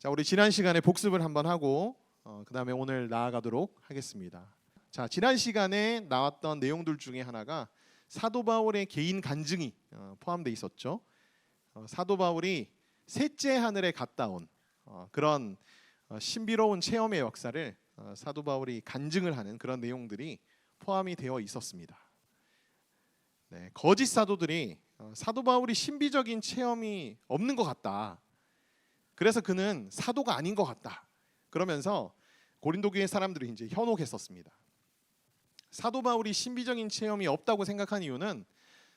자, 우리 지난 시간에 복습을 한번 하고 그 다음에 오늘 나아가도록 하겠습니다. 자, 지난 시간에 나왔던 내용들 중에 하나가 사도 바울의 개인 간증이 포함되어 있었죠. 사도 바울이 셋째 하늘에 갔다 온 그런 신비로운 체험의 역사를 사도 바울이 간증을 하는 그런 내용들이 포함이 되어 있었습니다. 네, 거짓 사도들이 사도 바울이 신비적인 체험이 없는 것 같다, 그래서 그는 사도가 아닌 것 같다, 그러면서 고린도 교회 사람들이 이제 현혹했었습니다. 사도 바울이 신비적인 체험이 없다고 생각한 이유는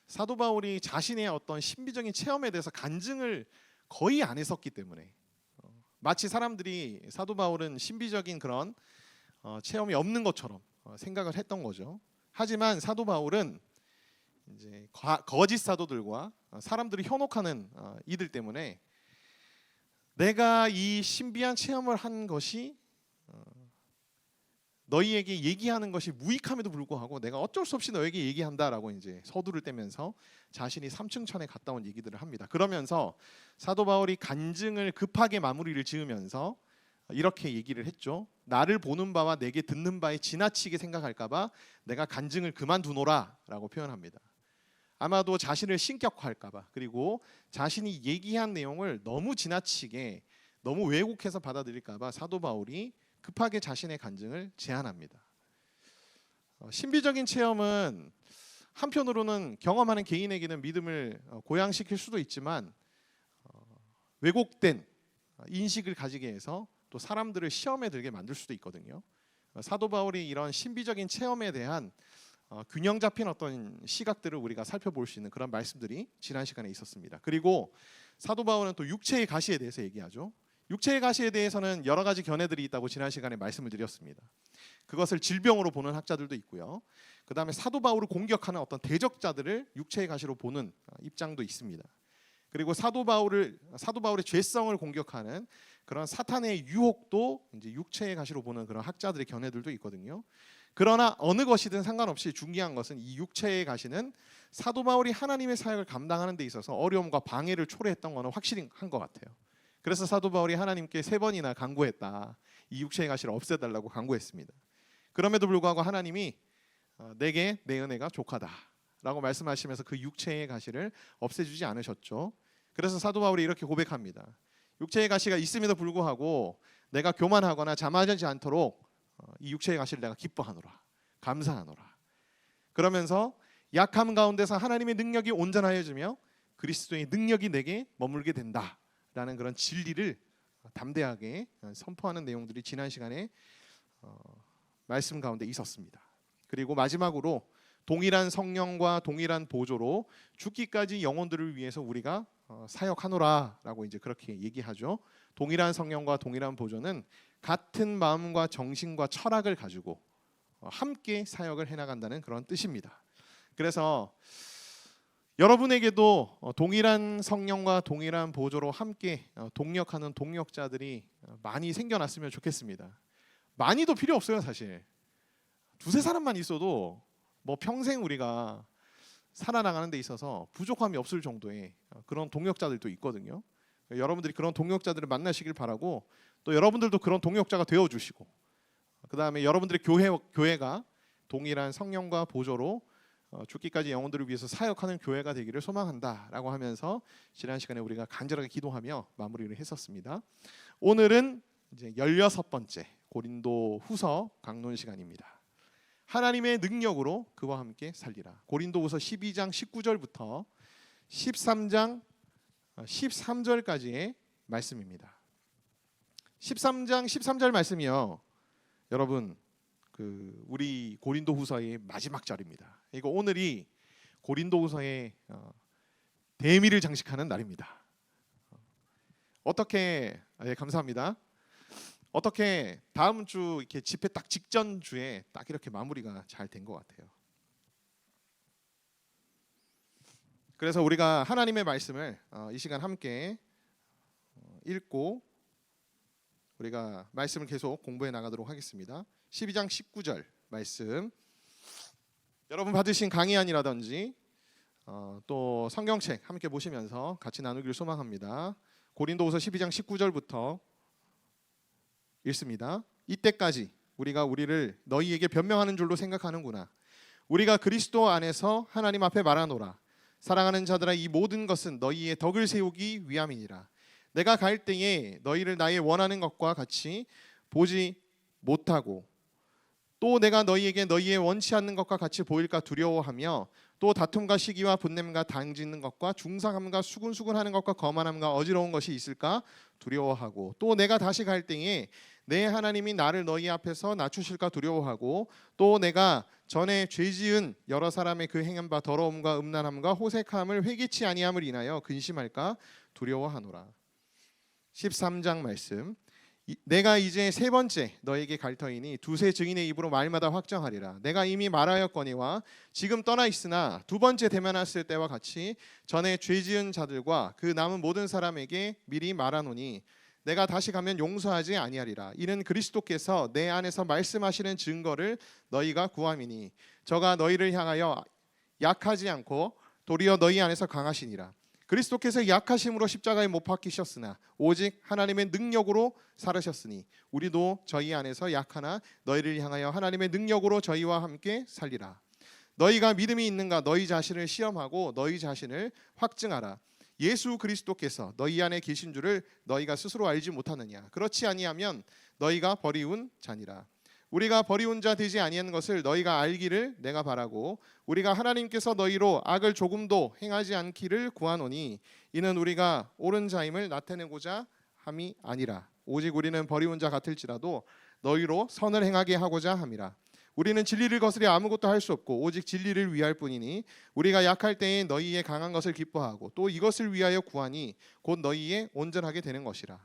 사도 바울이 자신의 어떤 신비적인 체험에 대해서 간증을 거의 안 했었기 때문에, 마치 사람들이 사도 바울은 신비적인 그런 체험이 없는 것처럼 생각을 했던 거죠. 하지만 사도 바울은 이제 거짓 사도들과 사람들이 현혹하는 이들 때문에 내가 이 신비한 체험을 한 것이 너희에게 얘기하는 것이 무익함에도 불구하고 내가 어쩔 수 없이 너에게 얘기한다라고 이제 서두를 떼면서 자신이 삼층천에 갔다 온 얘기들을 합니다. 그러면서 사도 바울이 간증을 급하게 마무리를 지으면서 이렇게 얘기를 했죠. 나를 보는 바와 내게 듣는 바에 지나치게 생각할까 봐 내가 간증을 그만두노라 라고 표현합니다. 아마도 자신을 신격화할까 봐, 그리고 자신이 얘기한 내용을 너무 지나치게 너무 왜곡해서 받아들일까 봐 사도 바울이 급하게 자신의 간증을 제안합니다. 신비적인 체험은 한편으로는 경험하는 개인에게는 믿음을 고양시킬 수도 있지만 왜곡된 인식을 가지게 해서 또 사람들을 시험에 들게 만들 수도 있거든요. 사도 바울이 이런 신비적인 체험에 대한 균형 잡힌 어떤 시각들을 우리가 살펴볼 수 있는 그런 말씀들이 지난 시간에 있었습니다. 그리고 사도 바울은 또 육체의 가시에 대해서 얘기하죠. 육체의 가시에 대해서는 여러 가지 견해들이 있다고 지난 시간에 말씀을 드렸습니다. 그것을 질병으로 보는 학자들도 있고요. 그 다음에 사도 바울을 공격하는 어떤 대적자들을 육체의 가시로 보는 입장도 있습니다. 그리고 사도 바울의 죄성을 공격하는 그런 사탄의 유혹도 이제 육체의 가시로 보는 그런 학자들의 견해들도 있거든요. 그러나 어느 것이든 상관없이 중요한 것은 이 육체의 가시는 사도 바울이 하나님의 사역을 감당하는 데 있어서 어려움과 방해를 초래했던 것은 확실히 한 것 같아요. 그래서 사도 바울이 하나님께 3번이나 간구했다. 이 육체의 가시를 없애달라고 간구했습니다. 그럼에도 불구하고 하나님이 내게 내 은혜가 족하다라고 말씀하시면서 그 육체의 가시를 없애주지 않으셨죠. 그래서 사도 바울이 이렇게 고백합니다. 육체의 가시가 있음에도 불구하고 내가 교만하거나 자만하지 않도록 이 육체의 가시를 내가 기뻐하노라, 감사하노라. 그러면서 약함 가운데서 하나님의 능력이 온전하여지며 그리스도의 능력이 내게 머물게 된다라는 그런 진리를 담대하게 선포하는 내용들이 지난 시간에 말씀 가운데 있었습니다. 그리고 마지막으로 동일한 성령과 동일한 보조로 죽기까지 영혼들을 위해서 우리가 사역하노라라고 이제 그렇게 얘기하죠. 동일한 성령과 동일한 보조는 같은 마음과 정신과 철학을 가지고 함께 사역을 해나간다는 그런 뜻입니다. 그래서 여러분에게도 동일한 성령과 동일한 보조로 함께 동력하는 동력자들이 많이 생겨났으면 좋겠습니다. 많이도 필요 없어요. 사실 2-3사람만 있어도 뭐 평생 우리가 살아나가는 데 있어서 부족함이 없을 정도의 그런 동력자들도 있거든요. 여러분들이 그런 동력자들을 만나시길 바라고, 또 여러분들도 그런 동력자가 되어주시고, 그 다음에 여러분들의 교회가 동일한 성령과 보조로 죽기까지 영혼들을 위해서 사역하는 교회가 되기를 소망한다라고 하면서 지난 시간에 우리가 간절하게 기도하며 마무리를 했었습니다. 오늘은 이제 16번째 고린도 후서 강론 시간입니다. 하나님의 능력으로 그와 함께 살리라. 고린도후서 12장 19절부터 13장 13절까지의 말씀입니다. 13장 13절 말씀이요, 여러분 우리 고린도후서의 마지막 절입니다. 이거 오늘이 고린도후서의 대미를 장식하는 날입니다. 어떻게 감사합니다. 어떻게 다음 주 이렇게 집회 딱 직전 주에 딱 이렇게 마무리가 잘 된 것 같아요. 그래서 우리가 하나님의 말씀을 이 시간 함께 읽고 우리가 말씀을 계속 공부해 나가도록 하겠습니다. 12장 19절 말씀, 여러분 받으신 강의안이라든지 또 성경책 함께 보시면서 같이 나누기를 소망합니다. 고린도후서 12장 19절부터 읽습니다. 이때까지 우리가 우리를 너희에게 변명하는 줄로 생각하는구나. 우리가 그리스도 안에서 하나님 앞에 말하노라. 사랑하는 자들아, 이 모든 것은 너희의 덕을 세우기 위함이니라. 내가 갈 때에 너희를 나의 원하는 것과 같이 보지 못하고 또 내가 너희에게 너희의 원치 않는 것과 같이 보일까 두려워하며 또 다툼과 시기와 분냄과 당짓는 것과 중상함과 수군수군하는 것과 거만함과 어지러운 것이 있을까 두려워하고 또 내가 다시 갈 때에 내 하나님이 나를 너희 앞에서 낮추실까 두려워하고 또 내가 전에 죄지은 여러 사람의 그 행한 바 더러움과 음란함과 호색함을 회개치 아니함을 인하여 근심할까 두려워하노라. 13장 말씀. 내가 이제 세 번째 너에게 갈 터이니 두세 증인의 입으로 말마다 확정하리라. 내가 이미 말하였거니와 지금 떠나 있으나 두 번째 대면했을 때와 같이 전에 죄지은 자들과 그 남은 모든 사람에게 미리 말하노니 내가 다시 가면 용서하지 아니하리라. 이는 그리스도께서 내 안에서 말씀하시는 증거를 너희가 구함이니 저가 너희를 향하여 약하지 않고 도리어 너희 안에서 강하시니라. 그리스도께서 약하심으로 십자가에 못 박히셨으나 오직 하나님의 능력으로 살으셨으니 우리도 저희 안에서 약하나 너희를 향하여 하나님의 능력으로 저희와 함께 살리라. 너희가 믿음이 있는가 너희 자신을 시험하고 너희 자신을 확증하라. 예수 그리스도께서 너희 안에 계신 줄을 너희가 스스로 알지 못하느냐. 그렇지 아니하면 너희가 버리운 자니라. 우리가 버리운 자 되지 아니한 것을 너희가 알기를 내가 바라고 우리가 하나님께서 너희로 악을 조금도 행하지 않기를 구하노니 이는 우리가 옳은 자임을 나타내고자 함이 아니라 오직 우리는 버리운 자 같을지라도 너희로 선을 행하게 하고자 함이라. 우리는 진리를 거스려 아무것도 할 수 없고 오직 진리를 위할 뿐이니 우리가 약할 때에 너희의 강한 것을 기뻐하고 또 이것을 위하여 구하니 곧 너희의 온전하게 되는 것이라.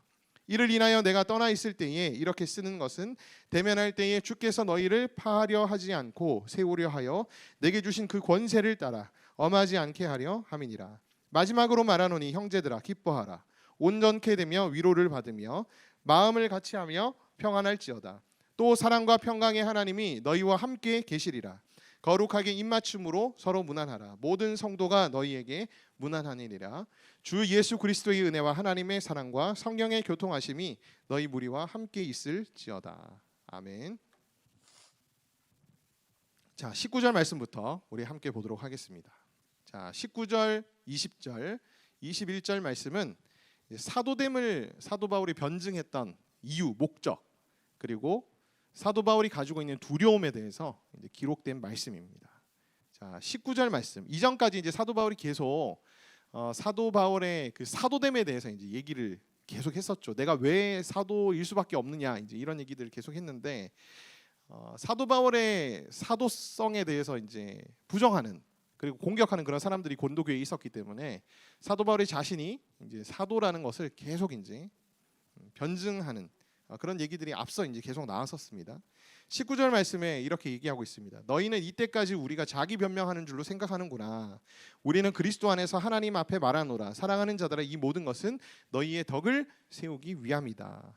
이를 인하여 내가 떠나 있을 때에 이렇게 쓰는 것은 대면할 때에 주께서 너희를 파하려 하지 않고 세우려 하여 내게 주신 그 권세를 따라 엄하지 않게 하려 함이니라. 마지막으로 말하노니 형제들아 기뻐하라. 온전케 되며 위로를 받으며 마음을 같이하며 평안할지어다. 또 사랑과 평강의 하나님이 너희와 함께 계시리라. 거룩하게 입맞춤으로 서로 문안하라. 모든 성도가 너희에게 문안하니라. 주 예수 그리스도의 은혜와 하나님의 사랑과 성령의 교통하심이 너희 무리와 함께 있을지어다. 아멘. 자, 19절 말씀부터 우리 함께 보도록 하겠습니다. 자, 19절, 20절, 21절 말씀은 사도됨을 사도 바울이 변증했던 이유, 목적, 그리고 사도 바울이 가지고 있는 두려움에 대해서 이제 기록된 말씀입니다. 자, 19절 말씀. 이전까지 이제 사도 바울이 계속 사도 바울의 그 사도됨에 대해서 이제 얘기를 계속 했었죠. 내가 왜 사도일 수밖에 없느냐 이제 이런 얘기들을 계속 했는데 사도 바울의 사도성에 대해서 이제 부정하는 그리고 공격하는 그런 사람들이 고린도 교회에 있었기 때문에 사도 바울이 자신이 이제 사도라는 것을 계속 이제 변증하는 그런 얘기들이 앞서 이제 계속 나왔었습니다. 19절 말씀에 이렇게 얘기하고 있습니다. 너희는 이때까지 우리가 자기 변명하는 줄로 생각하는구나. 우리는 그리스도 안에서 하나님 앞에 말하노라. 사랑하는 자들아 이 모든 것은 너희의 덕을 세우기 위함이다.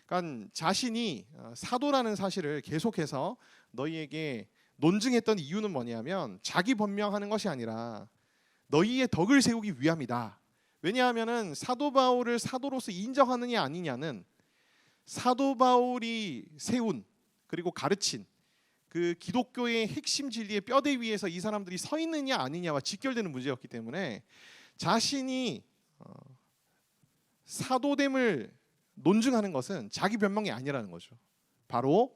그러니까 자신이 사도라는 사실을 계속해서 너희에게 논증했던 이유는 뭐냐면 자기 변명하는 것이 아니라 너희의 덕을 세우기 위함이다. 왜냐하면은 사도 바울을 사도로서 인정하느냐 아니냐는 사도 바울이 세운 그리고 가르친 그 기독교의 핵심 진리의 뼈대 위에서 이 사람들이 서 있느냐 아니냐와 직결되는 문제였기 때문에 자신이 사도됨을 논증하는 것은 자기 변명이 아니라는 거죠. 바로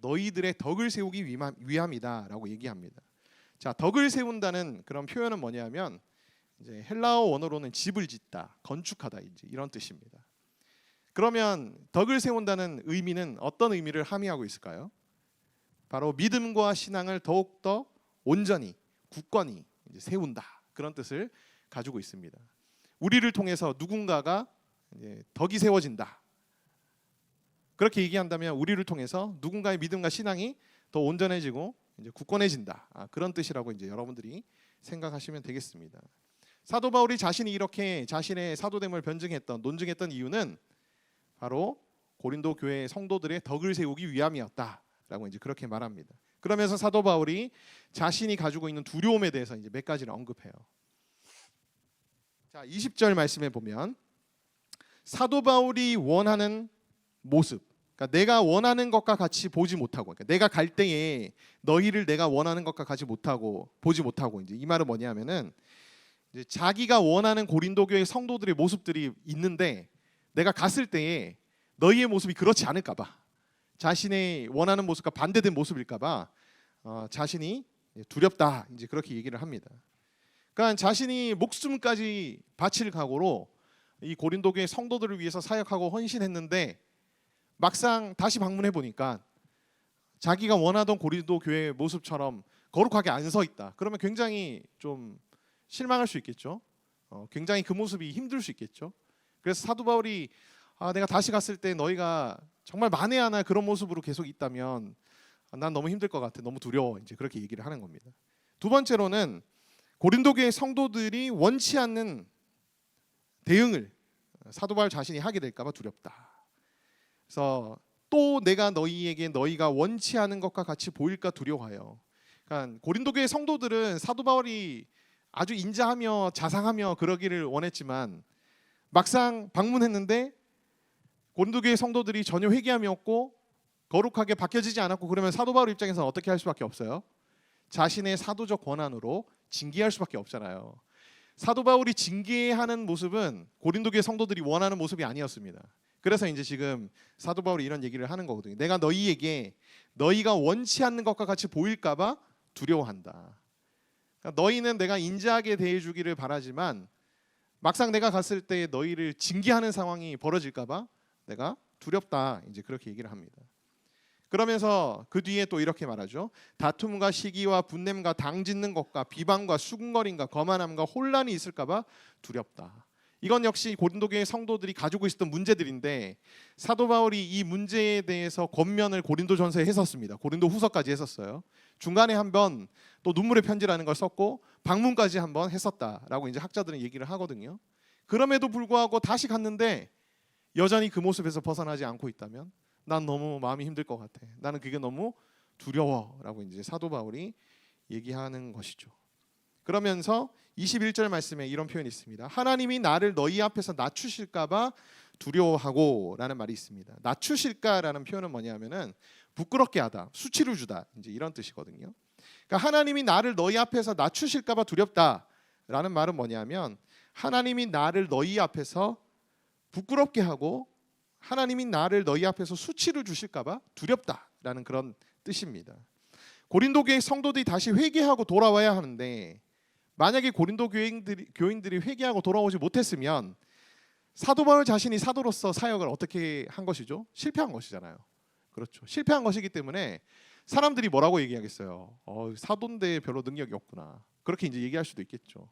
너희들의 덕을 세우기 위함이다라고 얘기합니다. 자, 덕을 세운다는 그런 표현은 뭐냐면 이제 헬라어 원어로는 집을 짓다, 건축하다 이제 이런 뜻입니다. 그러면 덕을 세운다는 의미는 어떤 의미를 함의하고 있을까요? 바로 믿음과 신앙을 더욱더 온전히 굳건히 이제 세운다 그런 뜻을 가지고 있습니다. 우리를 통해서 누군가가 이제 덕이 세워진다. 그렇게 얘기한다면 우리를 통해서 누군가의 믿음과 신앙이 더 온전해지고 이제 굳건해진다. 그런 뜻이라고 이제 여러분들이 생각하시면 되겠습니다. 사도 바울이 자신이 이렇게 자신의 사도됨을 변증했던 논증했던 이유는 바로 고린도 교회 성도들의 덕을 세우기 위함이었다라고 이제 그렇게 말합니다. 그러면서 사도 바울이 자신이 가지고 있는 두려움에 대해서 이제 몇 가지를 언급해요. 자, 20절 말씀에 보면 사도 바울이 원하는 모습, 그러니까 내가 원하는 것과 같이 보지 못하고, 그러니까 내가 갈 때에 너희를 내가 원하는 것과 같이 못하고 보지 못하고, 이제 이 말은 뭐냐면은 이제 자기가 원하는 고린도 교회 성도들의 모습들이 있는데 내가 갔을 때에 너희의 모습이 그렇지 않을까봐, 자신의 원하는 모습과 반대된 모습일까봐 자신이 두렵다, 이제 그렇게 얘기를 합니다. 그러니까 자신이 목숨까지 바칠 각오로 이 고린도 교회 성도들을 위해서 사역하고 헌신했는데 막상 다시 방문해 보니까 자기가 원하던 고린도 교회의 모습처럼 거룩하게 안 서 있다. 그러면 굉장히 좀 실망할 수 있겠죠. 굉장히 그 모습이 힘들 수 있겠죠. 그래서 사도 바울이 내가 다시 갔을 때 너희가 정말 만에 하나 그런 모습으로 계속 있다면 난 너무 힘들 것 같아. 너무 두려워. 이제 그렇게 얘기를 하는 겁니다. 두 번째로는 고린도 교회 성도들이 원치 않는 대응을 사도 바울 자신이 하게 될까 봐 두렵다. 그래서 또 내가 너희에게 너희가 원치 않은 것과 같이 보일까 두려워하여. 그러니까 고린도 교회 성도들은 사도 바울이 아주 인자하며 자상하며 그러기를 원했지만 막상 방문했는데 고린도 교회 성도들이 전혀 회개함이 없고 거룩하게 바뀌어지지 않았고, 그러면 사도 바울 입장에서는 어떻게 할 수밖에 없어요? 자신의 사도적 권한으로 징계할 수밖에 없잖아요. 사도 바울이 징계하는 모습은 고린도 교회 성도들이 원하는 모습이 아니었습니다. 그래서 이제 지금 사도 바울이 이런 얘기를 하는 거거든요. 내가 너희에게 너희가 원치 않는 것과 같이 보일까 봐 두려워한다. 그러니까 너희는 내가 인자하게 대해주기를 바라지만 막상 내가 갔을 때 너희를 징계하는 상황이 벌어질까 봐 내가 두렵다. 이제 그렇게 얘기를 합니다. 그러면서 그 뒤에 또 이렇게 말하죠. 다툼과 시기와 분냄과 당짓는 것과 비방과 수군거림과 거만함과 혼란이 있을까 봐 두렵다. 이건 역시 고린도 교회 성도들이 가지고 있었던 문제들인데 사도 바울이 이 문제에 대해서 권면을 고린도전서에 했었습니다. 고린도후서까지 했었어요. 중간에 한번 또 눈물의 편지라는 걸 썼고 방문까지 한번 했었다라고 이제 학자들은 얘기를 하거든요. 그럼에도 불구하고 다시 갔는데 여전히 그 모습에서 벗어나지 않고 있다면 난 너무 마음이 힘들 것 같아. 나는 그게 너무 두려워라고 이제 사도 바울이 얘기하는 것이죠. 그러면서 21절 말씀에 이런 표현이 있습니다. 하나님이 나를 너희 앞에서 낮추실까 봐 두려워하고라는 말이 있습니다. 낮추실까라는 표현은 뭐냐면은 부끄럽게 하다, 수치를 주다, 이제 이런 뜻이거든요. 그러니까 하나님이 나를 너희 앞에서 낮추실까 봐 두렵다라는 말은 뭐냐면 하나님이 나를 너희 앞에서 부끄럽게 하고 하나님이 나를 너희 앞에서 수치를 주실까 봐 두렵다라는 그런 뜻입니다. 고린도 교회 성도들이 다시 회개하고 돌아와야 하는데 만약에 고린도 교인들이 회개하고 돌아오지 못했으면 사도 바울 자신이 사도로서 사역을 어떻게 한 것이죠? 실패한 것이잖아요. 그렇죠. 실패한 것이기 때문에 사람들이 뭐라고 얘기하겠어요? 사도인데 별로 능력이 없구나. 그렇게 이제 얘기할 수도 있겠죠.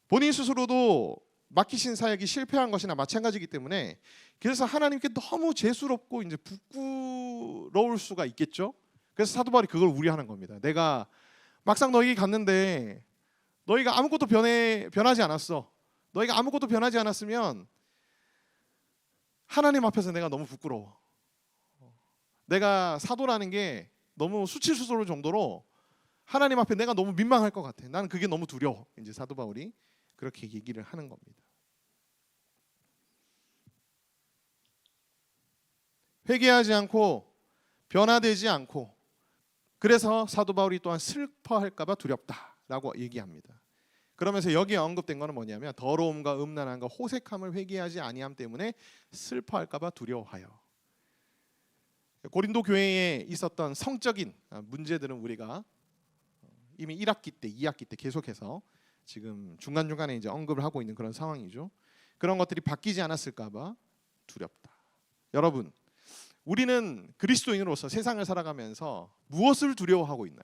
본인 스스로도 맡기신 사역이 실패한 것이나 마찬가지이기 때문에 그래서 하나님께 너무 죄스럽고 이제 부끄러울 수가 있겠죠. 그래서 사도 바울이 그걸 우려하는 겁니다. 내가 막상 너희에게 갔는데 너희가 아무것도 변하지 않았어. 너희가 아무것도 변하지 않았으면 하나님 앞에서 내가 너무 부끄러워. 내가 사도라는 게 너무 수치스러울 정도로 하나님 앞에 내가 너무 민망할 것 같아. 나는 그게 너무 두려워. 이제 사도 바울이 그렇게 얘기를 하는 겁니다. 회개하지 않고 변화되지 않고 그래서 사도 바울이 또한 슬퍼할까 봐 두렵다라고 얘기합니다. 그러면서 여기에 언급된 거는 뭐냐면 더러움과 음란함과 호색함을 회개하지 아니함 때문에 슬퍼할까 봐 두려워하여. 고린도 교회에 있었던 성적인 문제들은 우리가 이미 1학기 때, 2학기 때 계속해서 지금 중간중간에 이제 언급을 하고 있는 그런 상황이죠. 그런 것들이 바뀌지 않았을까 봐 두렵다. 여러분, 우리는 그리스도인으로서 세상을 살아가면서 무엇을 두려워하고 있나요?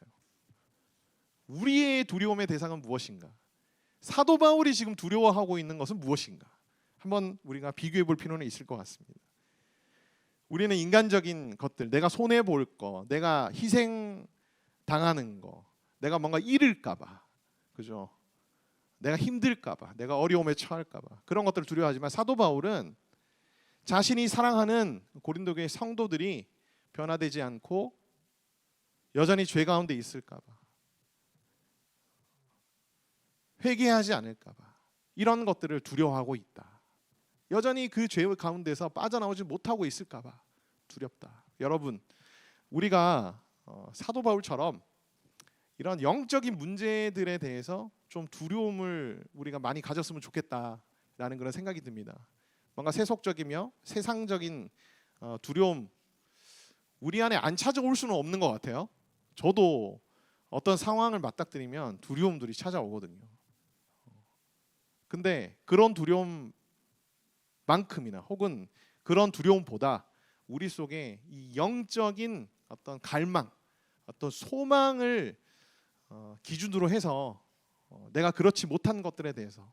우리의 두려움의 대상은 무엇인가? 사도 바울이 지금 두려워하고 있는 것은 무엇인가? 한번 우리가 비교해 볼 필요는 있을 것 같습니다. 우리는 인간적인 것들, 내가 손해 볼 거, 내가 희생 당하는 거, 내가 뭔가 잃을까 봐, 그죠? 내가 힘들까 봐, 내가 어려움에 처할까 봐 그런 것들을 두려워하지만 사도 바울은 자신이 사랑하는 고린도 교회 성도들이 변화되지 않고 여전히 죄 가운데 있을까 봐, 회개하지 않을까 봐 이런 것들을 두려워하고 있다. 여전히 그 죄 가운데서 빠져나오지 못하고 있을까봐 두렵다. 여러분, 우리가 사도 바울처럼 이런 영적인 문제들에 대해서 좀 두려움을 우리가 많이 가졌으면 좋겠다라는 그런 생각이 듭니다. 뭔가 세속적이며 세상적인 두려움, 우리 안에 안 찾아올 수는 없는 것 같아요. 저도 어떤 상황을 맞닥뜨리면 두려움들이 찾아오거든요. 근데 그런 두려움만큼이나 혹은 그런 두려움보다 우리 속에 이 영적인 어떤 갈망, 어떤 소망을 기준으로 해서 내가 그렇지 못한 것들에 대해서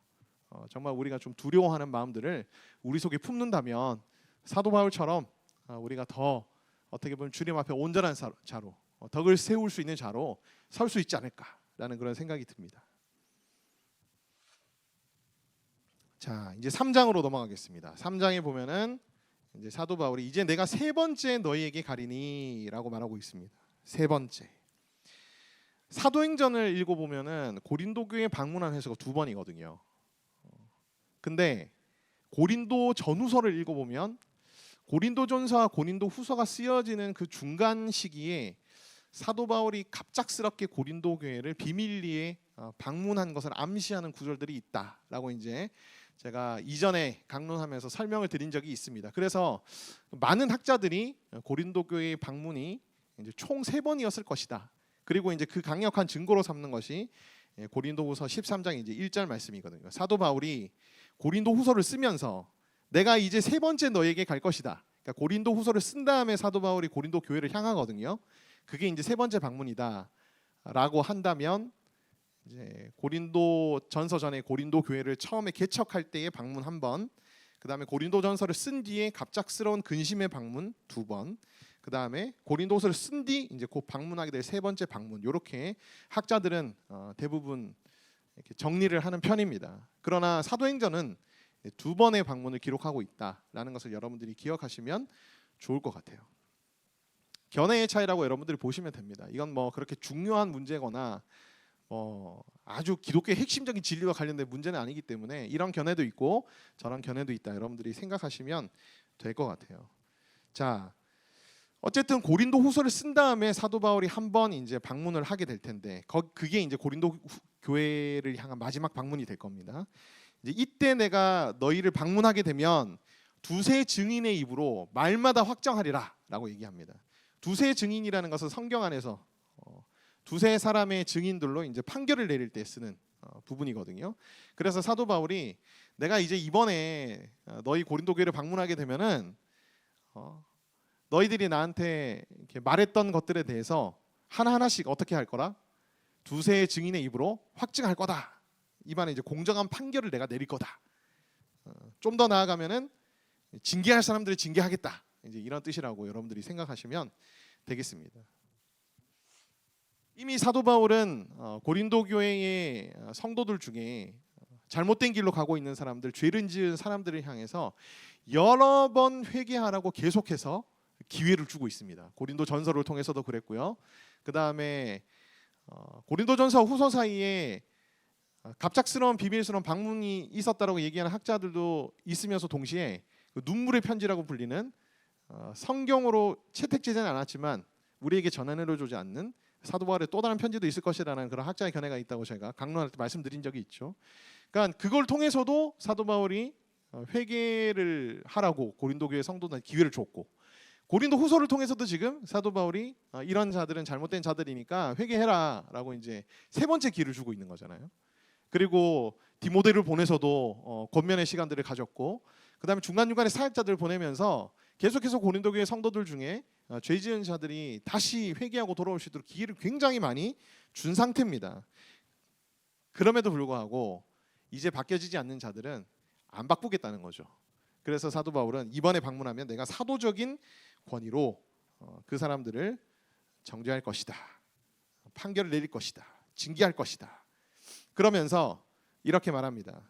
정말 우리가 좀 두려워하는 마음들을 우리 속에 품는다면 사도 바울처럼 우리가 더 어떻게 보면 주님 앞에 온전한 자로 덕을 세울 수 있는 자로 설 수 있지 않을까라는 그런 생각이 듭니다. 자, 이제 3장으로 넘어가겠습니다. 3장에 보면은 이제 사도 바울이 이제 내가 세 번째 너희에게 가리니라고 말하고 있습니다. 세 번째. 사도행전을 읽어보면은 고린도 교회 방문한 횟수가 2번이거든요. 근데 고린도 전후서를 읽어보면 고린도전서와 고린도후서가 쓰여지는 그 중간 시기에 사도 바울이 갑작스럽게 고린도 교회를 비밀리에 방문한 것을 암시하는 구절들이 있다라고 이제 제가 이전에 강론하면서 설명을 드린 적이 있습니다. 그래서 많은 학자들이 고린도 교회의 방문이 이제 총 3번이었을 것이다. 그리고 이제 그 강력한 증거로 삼는 것이 고린도후서 13장 이제 1절 말씀이거든요. 사도 바울이 고린도후서를 쓰면서 내가 이제 세 번째 너에게 갈 것이다. 그러니까 고린도후서를 쓴 다음에 사도 바울이 고린도 교회를 향하거든요. 그게 이제 세 번째 방문이다라고 한다면 이제 고린도 전서 전에 고린도 교회를 처음에 개척할 때의 방문 1번, 그다음에 고린도 전서를 쓴 뒤에 갑작스러운 근심의 방문 2번, 그다음에 고린도서를 쓴 뒤 이제 곧 방문하게 될 세 번째 방문, 이렇게 학자들은 대부분 이렇게 정리를 하는 편입니다. 그러나 사도행전은 2번의 방문을 기록하고 있다라는 것을 여러분들이 기억하시면 좋을 것 같아요. 견해의 차이라고 여러분들이 보시면 됩니다. 이건 뭐 그렇게 중요한 문제거나 아주 기독교의 핵심적인 진리와 관련된 문제는 아니기 때문에 이런 견해도 있고 저런 견해도 있다, 여러분들이 생각하시면 될 것 같아요. 자, 어쨌든 고린도 후서를 쓴 다음에 사도 바울이 한 번 이제 방문을 하게 될 텐데 그게 이제 고린도 교회를 향한 마지막 방문이 될 겁니다. 이제 이때 내가 너희를 방문하게 되면 두세 증인의 입으로 말마다 확정하리라라고 얘기합니다. 두세 증인이라는 것은 성경 안에서 두세 사람의 증인들로 이제 판결을 내릴 때 쓰는 부분이거든요. 그래서 사도 바울이 내가 이제 이번에 너희 고린도 교회를 방문하게 되면은 너희들이 나한테 이렇게 말했던 것들에 대해서 하나하나씩 어떻게 할 거라? 두세 증인의 입으로 확증할 거다. 이번에 이제 공정한 판결을 내가 내릴 거다. 좀 더 나아가면은 징계할 사람들을 징계하겠다. 이제 이런 뜻이라고 여러분들이 생각하시면 되겠습니다. 이미 사도 바울은 고린도 교회의 성도들 중에 잘못된 길로 가고 있는 사람들, 죄를 지은 사람들을 향해서 여러 번 회개하라고 계속해서 기회를 주고 있습니다. 고린도 전서를 통해서도 그랬고요. 그 다음에 고린도 전서 후서 사이에 갑작스러운 비밀스러운 방문이 있었다라고 얘기하는 학자들도 있으면서 동시에 눈물의 편지라고 불리는 성경으로 채택되지는 않았지만 우리에게 전해내려주지 않는 사도 바울의 또 다른 편지도 있을 것이라는 그런 학자의 견해가 있다고 제가 강론할 때 말씀드린 적이 있죠. 그러니까 그걸 통해서도 사도 바울이 회개를 하라고 고린도 교회 성도들한테 기회를 줬고, 고린도 후서를 통해서도 지금 사도 바울이 이런 자들은 잘못된 자들이니까 회개해라라고 이제 세 번째 기회를 주고 있는 거잖아요. 그리고 디모데를 보내서도 권면의 시간들을 가졌고, 그다음에 중간중간에 사역자들을 보내면서 계속해서 고린도 교회 성도들 중에 죄 지은 자들이 다시 회개하고 돌아올 수 있도록 기회를 굉장히 많이 준 상태입니다. 그럼에도 불구하고 이제 바뀌어지지 않는 자들은 안 바꾸겠다는 거죠. 그래서 사도 바울은 이번에 방문하면 내가 사도적인 권위로 그 사람들을 정죄할 것이다, 판결을 내릴 것이다, 징계할 것이다. 그러면서 이렇게 말합니다.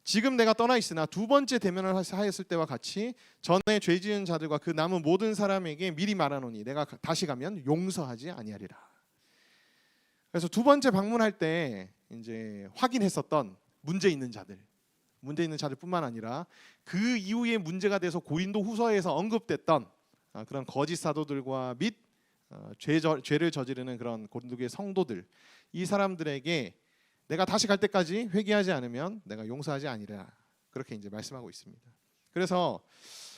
지금 내가 떠나 있으나 두 번째 대면을 하였을 때와 같이 전에 죄 지은 자들과 그 남은 모든 사람에게 미리 말하노니 내가 다시 가면 용서하지 아니하리라. 그래서 두 번째 방문할 때 이제 확인했었던 문제 있는 자들, 문제 있는 자들뿐만 아니라 그 이후에 문제가 돼서 고린도 후서에서 언급됐던 그런 거짓 사도들과 및 죄를 저지르는 그런 고린도교의 성도들, 이 사람들에게 내가 다시 갈 때까지 회개하지 않으면 내가 용서하지 아니라, 그렇게 이제 말씀하고 있습니다. 그래서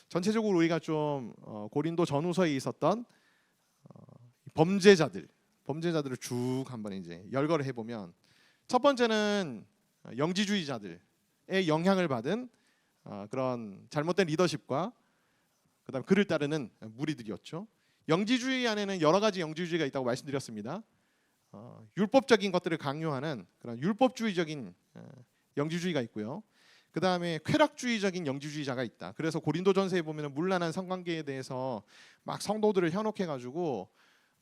전체적으로 우리가 좀 고린도 전후서에 있었던 범죄자들을 쭉 한번 이제 열거를 해보면, 첫 번째는 영지주의자들의 영향을 받은 그런 잘못된 리더십과 그다음 그를 따르는 무리들이었죠. 영지주의 안에는 여러 가지 영지주의가 있다고 말씀드렸습니다. 율법적인 것들을 강요하는 그런 율법주의적인 영지주의가 있고요. 그 다음에 쾌락주의적인 영지주의자가 있다. 그래서 고린도전서에 보면 문란한 성관계에 대해서 막 성도들을 현혹해가지고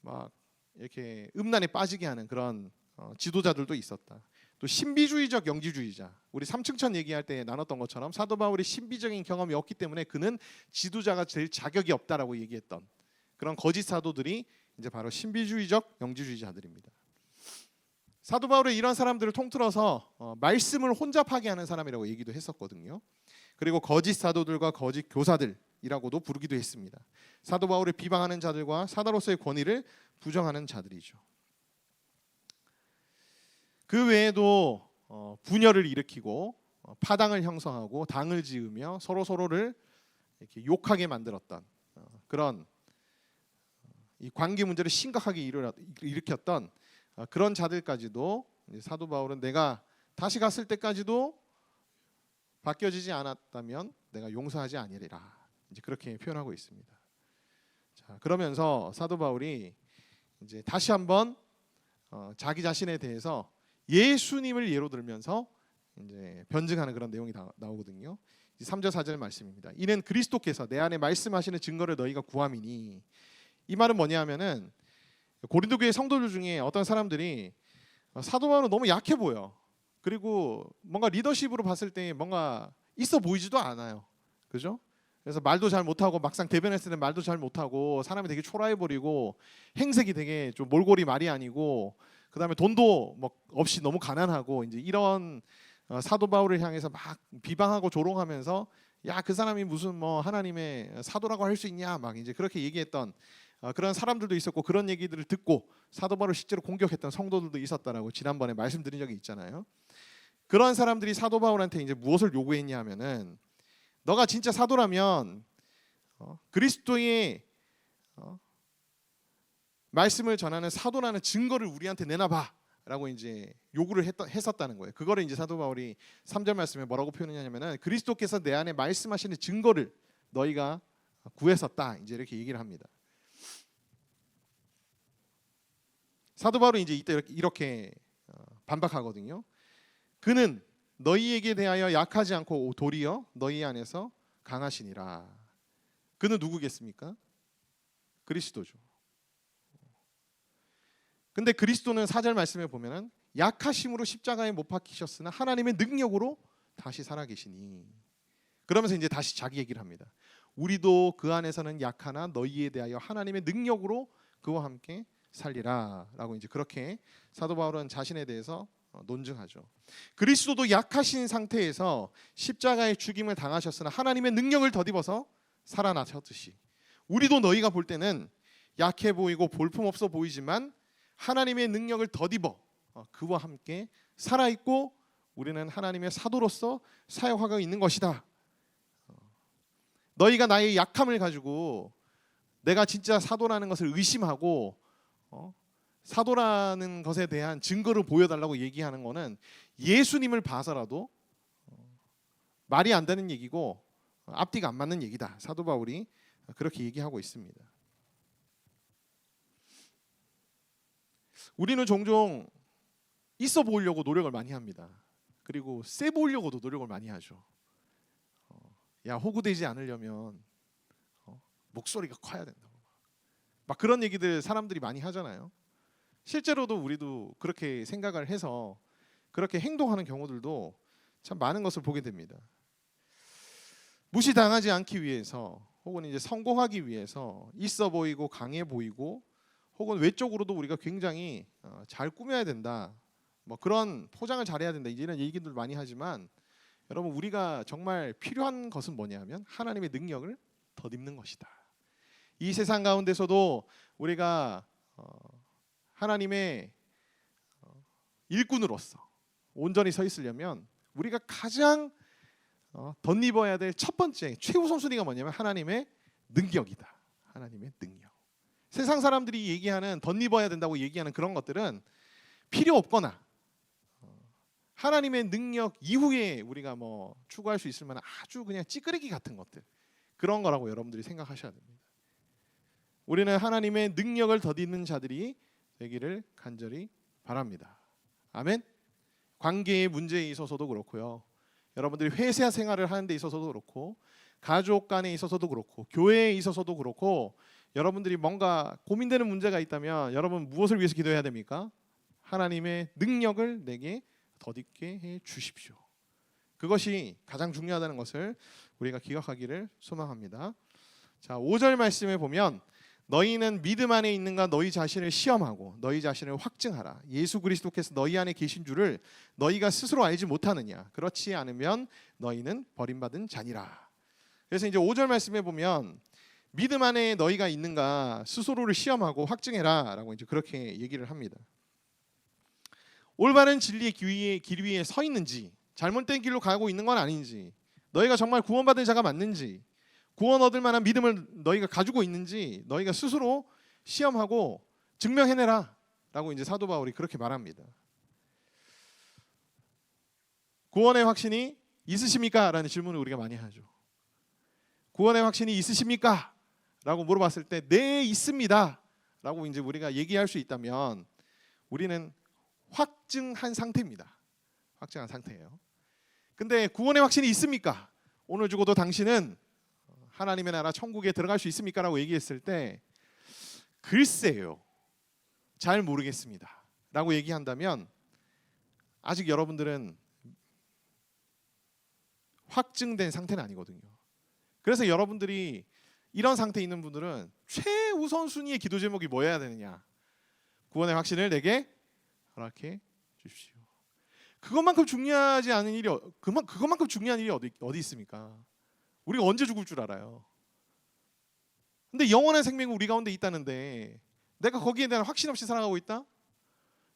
막 이렇게 음란에 빠지게 하는 그런 지도자들도 있었다. 또 신비주의적 영지주의자, 우리 삼층천 얘기할 때 나눴던 것처럼 사도 바울이 신비적인 경험이 없기 때문에 그는 지도자가 될 자격이 없다라고 얘기했던 그런 거짓 사도들이 이제 바로 신비주의적 영지주의자들입니다. 사도 바울은 이런 사람들을 통틀어서 말씀을 혼잡하게 하는 사람이라고 얘기도 했었거든요. 그리고 거짓 사도들과 거짓 교사들이라고도 부르기도 했습니다. 사도 바울을 비방하는 자들과 사도로서의 권위를 부정하는 자들이죠. 그 외에도 분열을 일으키고 파당을 형성하고 당을 지으며 서로를 이렇게 욕하게 만들었던 그런 이 관계 문제를 심각하게 일으켰던 그런 자들까지도 사도 바울은 내가 다시 갔을 때까지도 바뀌어지지 않았다면 내가 용서하지 아니리라, 이제 그렇게 표현하고 있습니다. 자, 그러면서 사도 바울이 이제 다시 한번 자기 자신에 대해서 예수님을 예로 들면서 이제 변증하는 그런 내용이 나오거든요. 3절 4절 말씀입니다. 이는 그리스도께서 내 안에 말씀하시는 증거를 너희가 구함이니, 이 말은 뭐냐면은 고린도 교회 성도들 중에 어떤 사람들이 사도 바울은 너무 약해 보여. 그리고 뭔가 리더십으로 봤을 때 뭔가 있어 보이지도 않아요. 그죠? 그래서 말도 잘 못하고 막상 대변했을 때 말도 잘 못하고 사람이 되게 초라해 버리고 행색이 되게 좀 몰골이 말이 아니고, 그다음에 돈도 뭐 없이 너무 가난하고, 이제 이런 사도 바울을 향해서 막 비방하고 조롱하면서 야, 그 사람이 무슨 뭐 하나님의 사도라고 할 수 있냐, 막 이제 그렇게 얘기했던 그런 사람들도 있었고, 그런 얘기들을 듣고 사도 바울을 실제로 공격했던 성도들도 있었다라고 지난번에 말씀드린 적이 있잖아요. 그런 사람들이 사도 바울한테 이제 무엇을 요구했냐 하면은, 너가 진짜 사도라면 그리스도의 말씀을 전하는 사도라는 증거를 우리한테 내놔봐 라고 이제 요구를 했었다는 거예요. 그거를 이제 사도 바울이 3절 말씀에 뭐라고 표현했냐면은, 그리스도께서 내 안에 말씀하시는 증거를 너희가 구했었다, 이제 이렇게 얘기를 합니다. 사도 바울은 이제 이때 이렇게 반박하거든요. 그는 너희에게 대하여 약하지 않고 도리어 너희 안에서 강하시니라. 그는 누구겠습니까? 그리스도죠. 근데 그리스도는 4절 말씀에 보면은 약하심으로 십자가에 못 박히셨으나 하나님의 능력으로 다시 살아계시니, 그러면서 이제 다시 자기 얘기를 합니다. 우리도 그 안에서는 약하나 너희에 대하여 하나님의 능력으로 그와 함께 살리라 라고 이제 그렇게 사도 바울은 자신에 대해서 논증하죠. 그리스도도 약하신 상태에서 십자가의 죽임을 당하셨으나 하나님의 능력을 덧입어서 살아나셨듯이, 우리도 너희가 볼 때는 약해 보이고 볼품없어 보이지만 하나님의 능력을 덧입어 그와 함께 살아있고 우리는 하나님의 사도로서 사역하고 있는 것이다. 너희가 나의 약함을 가지고 내가 진짜 사도라는 것을 의심하고 사도라는 것에 대한 증거를 보여달라고 얘기하는 것은 예수님을 봐서라도 말이 안 되는 얘기고 앞뒤가 안 맞는 얘기다. 사도 바울이 그렇게 얘기하고 있습니다. 우리는 종종 있어 보이려고 노력을 많이 합니다. 그리고 세 보이려고도 노력을 많이 하죠. 야, 호구되지 않으려면 목소리가 커야 된다고. 막 그런 얘기들 사람들이 많이 하잖아요. 실제로도 우리도 그렇게 생각을 해서 그렇게 행동하는 경우들도 참 많은 것을 보게 됩니다. 무시당하지 않기 위해서 혹은 이제 성공하기 위해서 있어 보이고 강해 보이고 혹은 외적으로도 우리가 굉장히 잘 꾸며야 된다, 뭐 그런 포장을 잘해야 된다, 이런 얘기들 많이 하지만 여러분 우리가 정말 필요한 것은 뭐냐면 하나님의 능력을 덧입는 것이다. 이 세상 가운데서도 우리가 하나님의 일꾼으로서 온전히 서 있으려면 우리가 가장 덧입어야 될 첫 번째 최우선 순위가 뭐냐면 하나님의 능력이다. 하나님의 능력. 세상 사람들이 얘기하는 덧입어야 된다고 얘기하는 그런 것들은 필요 없거나 하나님의 능력 이후에 우리가 뭐 추구할 수 있을 만한 아주 그냥 찌끄레기 같은 것들, 그런 거라고 여러분들이 생각하셔야 됩니다. 우리는 하나님의 능력을 덧입는 자들이 되기를 간절히 바랍니다. 아멘. 관계의 문제에 있어서도 그렇고요. 여러분들이 회사 생활을 하는 데 있어서도 그렇고, 가족 간에 있어서도 그렇고, 교회에 있어서도 그렇고, 여러분들이 뭔가 고민되는 문제가 있다면 여러분 무엇을 위해서 기도해야 됩니까? 하나님의 능력을 내게 덧입게 해 주십시오. 그것이 가장 중요하다는 것을 우리가 기억하기를 소망합니다. 자, 5절 말씀에 보면 너희는 믿음 안에 있는가 너희 자신을 시험하고 너희 자신을 확증하라. 예수 그리스도께서 너희 안에 계신 줄을 너희가 스스로 알지 못하느냐. 그렇지 않으면 너희는 버림받은 자니라. 그래서 이제 5절 말씀에 보면 믿음 안에 너희가 있는가 스스로를 시험하고 확증해라 라고 이제 그렇게 얘기를 합니다. 올바른 진리의 길 위에 서 있는지, 잘못된 길로 가고 있는 건 아닌지, 너희가 정말 구원받은 자가 맞는지, 구원 얻을 만한 믿음을 너희가 가지고 있는지 너희가 스스로 시험하고 증명해내라 라고 이제 사도 바울이 그렇게 말합니다. 구원의 확신이 있으십니까? 라는 질문을 우리가 많이 하죠. 구원의 확신이 있으십니까? 라고 물어봤을 때 네, 있습니다 라고 이제 우리가 얘기할 수 있다면 우리는 확증한 상태입니다. 확증한 상태예요. 근데 구원의 확신이 있습니까? 오늘 죽어도 당신은 하나님의 나라 천국에 들어갈 수 있습니까? 라고 얘기했을 때 글쎄요, 잘 모르겠습니다 라고 얘기한다면 아직 여러분들은 확증된 상태는 아니거든요. 그래서 여러분들이 이런 상태에 있는 분들은 최우선 순위의 기도 제목이 뭐여야 되느냐? 구원의 확신을 내게 허락해 주십시오. 그것만큼 중요하지 않은 일이 그것만큼 중요한 일이 어디 있습니까? 우리가 언제 죽을 줄 알아요? 근데 영원한 생명이 우리 가운데 있다는데 내가 거기에 대한 확신 없이 살아가고 있다?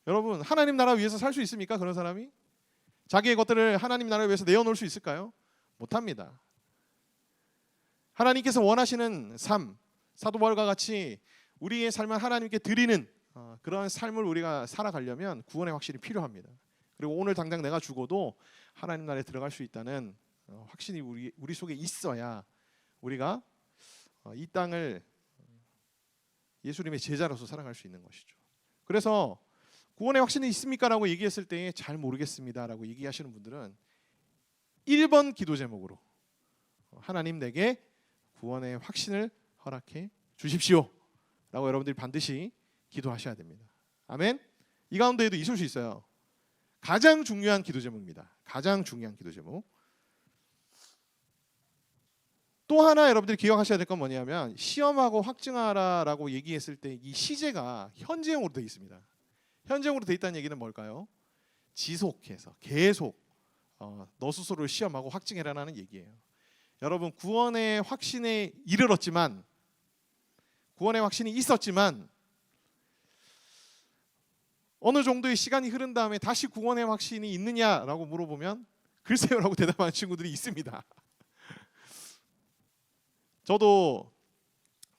여러분, 하나님 나라 위해서 살 수 있습니까? 그런 사람이? 자기의 것들을 하나님 나라를 위해서 내어놓을 수 있을까요? 못합니다. 하나님께서 원하시는 삶, 사도 바울과 같이 우리의 삶을 하나님께 드리는 그런 삶을 우리가 살아가려면 구원의 확신이 필요합니다. 그리고 오늘 당장 내가 죽어도 하나님 나라에 들어갈 수 있다는 확신이 우리 속에 있어야 우리가 이 땅을 예수님의 제자로서 살아갈 수 있는 것이죠. 그래서 구원의 확신이 있습니까? 라고 얘기했을 때 잘 모르겠습니다 라고 얘기하시는 분들은 1번 기도 제목으로 하나님 내게 구원의 확신을 허락해 주십시오 라고 여러분들이 반드시 기도하셔야 됩니다. 아멘. 이 가운데에도 있을 수 있어요. 가장 중요한 기도 제목입니다. 가장 중요한 기도 제목. 또 하나 여러분들이 기억하셔야 될 건 뭐냐면 시험하고 확증하라라고 얘기했을 때 이 시제가 현재형으로 되어 있습니다. 현재형으로 되어 있다는 얘기는 뭘까요? 지속해서 계속 너 스스로를 시험하고 확증해라라는 얘기예요. 여러분, 구원의 확신에 이르렀지만, 구원의 확신이 있었지만 어느 정도의 시간이 흐른 다음에 다시 구원의 확신이 있느냐라고 물어보면 글쎄요라고 대답하는 친구들이 있습니다. 저도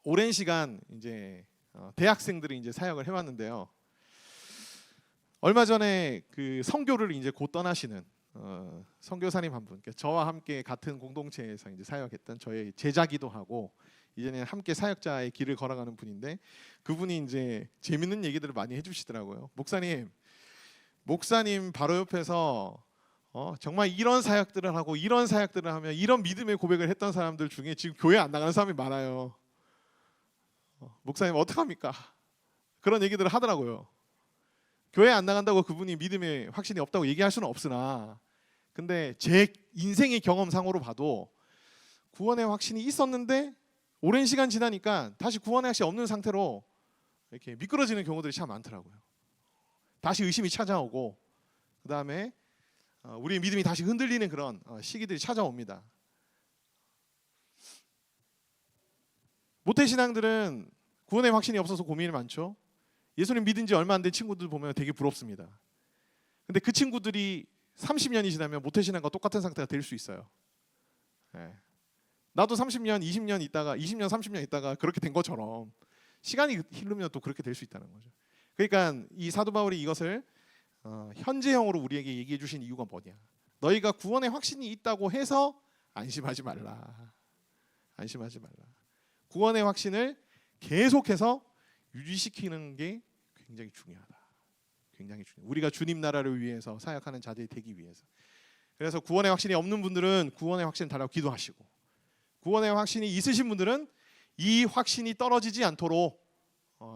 오랜 시간 이제 대학생들이 이제 사역을 해왔는데요. 얼마 전에 그 선교를 이제 곧 떠나시는 선교사님 한 분, 저와 함께 같은 공동체에서 이제 사역했던 저의 제자기도 하고 이제는 함께 사역자의 길을 걸어가는 분인데 그분이 이제 재밌는 얘기들을 많이 해주시더라고요. 목사님 바로 옆에서 정말 이런 사역들을 하고 이런 사역들을 하며 이런 믿음의 고백을 했던 사람들 중에 지금 교회 안 나가는 사람이 많아요. 목사님 어떡합니까? 그런 얘기들을 하더라고요. 교회 안 나간다고 그분이 믿음의 확신이 없다고 얘기할 수는 없으나, 근데 제 인생의 경험상으로 봐도 구원의 확신이 있었는데 오랜 시간 지나니까 다시 구원의 확신이 없는 상태로 이렇게 미끄러지는 경우들이 참 많더라고요. 다시 의심이 찾아오고, 그 다음에 우리의 믿음이 다시 흔들리는 그런 시기들이 찾아옵니다. 모태신앙들은 구원의 확신이 없어서 고민이 많죠. 예수님 믿은 지 얼마 안 된 친구들 보면 되게 부럽습니다. 근데 그 친구들이 30년이 지나면 모태신앙과 똑같은 상태가 될 수 있어요. 네. 나도 30년, 20년 있다가 20년, 30년 있다가 그렇게 된 것처럼 시간이 흐르면 또 그렇게 될 수 있다는 거죠. 그러니까 이 사도 바울이 이것을 현재형으로 우리에게 얘기해 주신 이유가 뭐냐? 너희가 구원의 확신이 있다고 해서 안심하지 말라. 안심하지 말라. 구원의 확신을 계속해서 유지시키는 게 굉장히 중요하다. 굉장히 중요해요. 우리가 주님 나라를 위해서 사역하는 자들이 되기 위해서. 그래서 구원의 확신이 없는 분들은 구원의 확신 달라고 기도하시고, 구원의 확신이 있으신 분들은 이 확신이 떨어지지 않도록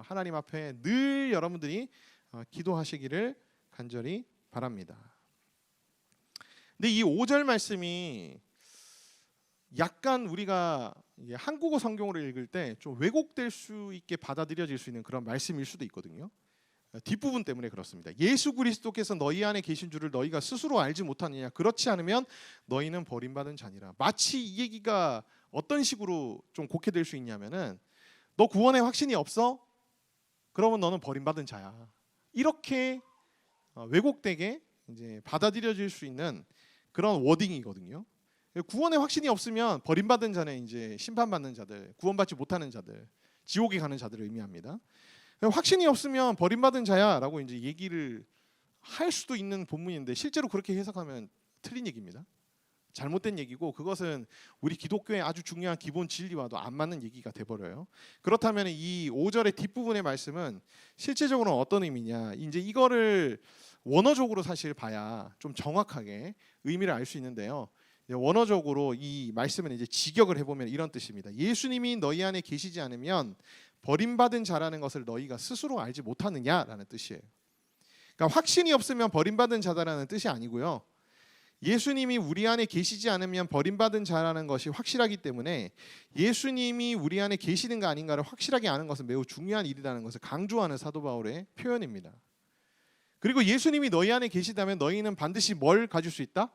하나님 앞에 늘 여러분들이 기도하시기를 간절히 바랍니다. 근데 이 5절 말씀이 약간 우리가 한국어 성경으로 읽을 때 좀 왜곡될 수 있게 받아들여질 수 있는 그런 말씀일 수도 있거든요. 뒷부분 때문에 그렇습니다. 예수 그리스도께서 너희 안에 계신 줄을 너희가 스스로 알지 못하느냐? 그렇지 않으면 너희는 버림받은 자니라. 마치 이 얘기가 어떤 식으로 좀 곡해될 수 있냐면은, 너 구원의 확신이 없어? 그러면 너는 버림받은 자야. 이렇게 왜곡되게 이제 받아들여질 수 있는 그런 워딩이거든요. 구원의 확신이 없으면 버림받은 자는 이제 심판받는 자들, 구원받지 못하는 자들, 지옥에 가는 자들을 의미합니다. 확신이 없으면 버림받은 자야라고 이제 얘기를 할 수도 있는 본문인데 실제로 그렇게 해석하면 틀린 얘기입니다. 잘못된 얘기고, 그것은 우리 기독교의 아주 중요한 기본 진리와도 안 맞는 얘기가 돼버려요. 그렇다면 이 5절의 뒷부분의 말씀은 실제적으로는 어떤 의미냐? 이제 이거를 원어적으로 사실 봐야 좀 정확하게 의미를 알 수 있는데요. 원어적으로 이 말씀은 이제 직역을 해보면 이런 뜻입니다. 예수님이 너희 안에 계시지 않으면 버림받은 자라는 것을 너희가 스스로 알지 못하느냐라는 뜻이에요. 그러니까 확신이 없으면 버림받은 자다라는 뜻이 아니고요. 예수님이 우리 안에 계시지 않으면 버림받은 자라는 것이 확실하기 때문에 예수님이 우리 안에 계시는가 아닌가를 확실하게 아는 것은 매우 중요한 일이라는 것을 강조하는 사도 바울의 표현입니다. 그리고 예수님이 너희 안에 계시다면 너희는 반드시 뭘 가질 수 있다?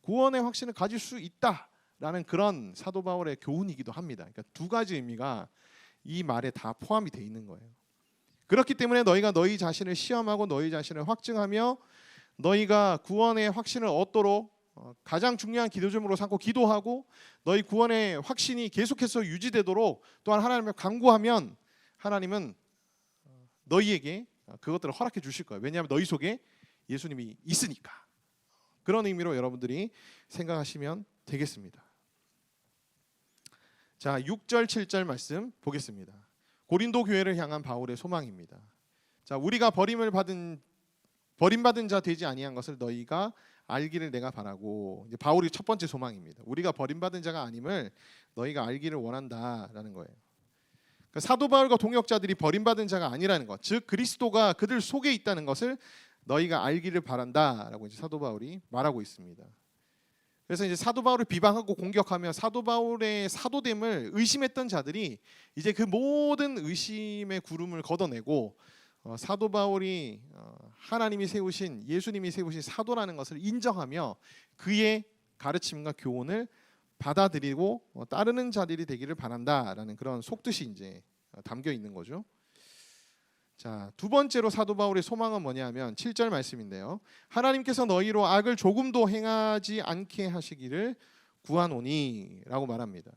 구원의 확신을 가질 수 있다라는 그런 사도 바울의 교훈이기도 합니다. 그러니까 두 가지 의미가 이 말에 다 포함이 되어 있는 거예요. 그렇기 때문에 너희가 너희 자신을 시험하고 너희 자신을 확증하며 너희가 구원의 확신을 얻도록 가장 중요한 기도점으로 삼고 기도하고, 너희 구원의 확신이 계속해서 유지되도록 또한 하나님을 간구하면 하나님은 너희에게 그것들을 허락해 주실 거예요. 왜냐하면 너희 속에 예수님이 있으니까. 그런 의미로 여러분들이 생각하시면 되겠습니다. 자, 6절 7절 말씀 보겠습니다. 고린도 교회를 향한 바울의 소망입니다. 자, 우리가 버림받은 자 되지 아니한 것을 너희가 알기를 내가 바라고, 이제 바울이 첫 번째 소망입니다. 우리가 버림받은 자가 아님을 너희가 알기를 원한다라는 거예요. 그러니까 사도 바울과 동역자들이 버림받은 자가 아니라는 것, 즉 그리스도가 그들 속에 있다는 것을 너희가 알기를 바란다라고 이제 사도 바울이 말하고 있습니다. 그래서 이제 사도 바울을 비방하고 공격하며 사도 바울의 사도됨을 의심했던 자들이 이제 그 모든 의심의 구름을 걷어내고 사도 바울이 하나님이 세우신, 예수님이 세우신 사도라는 것을 인정하며 그의 가르침과 교훈을 받아들이고 따르는 자들이 되기를 바란다라는 그런 속뜻이 이제 담겨 있는 거죠. 자, 두 번째로 사도 바울의 소망은 뭐냐면 7절 말씀인데요. 하나님께서 너희로 악을 조금도 행하지 않게 하시기를 구하노니 라고 말합니다.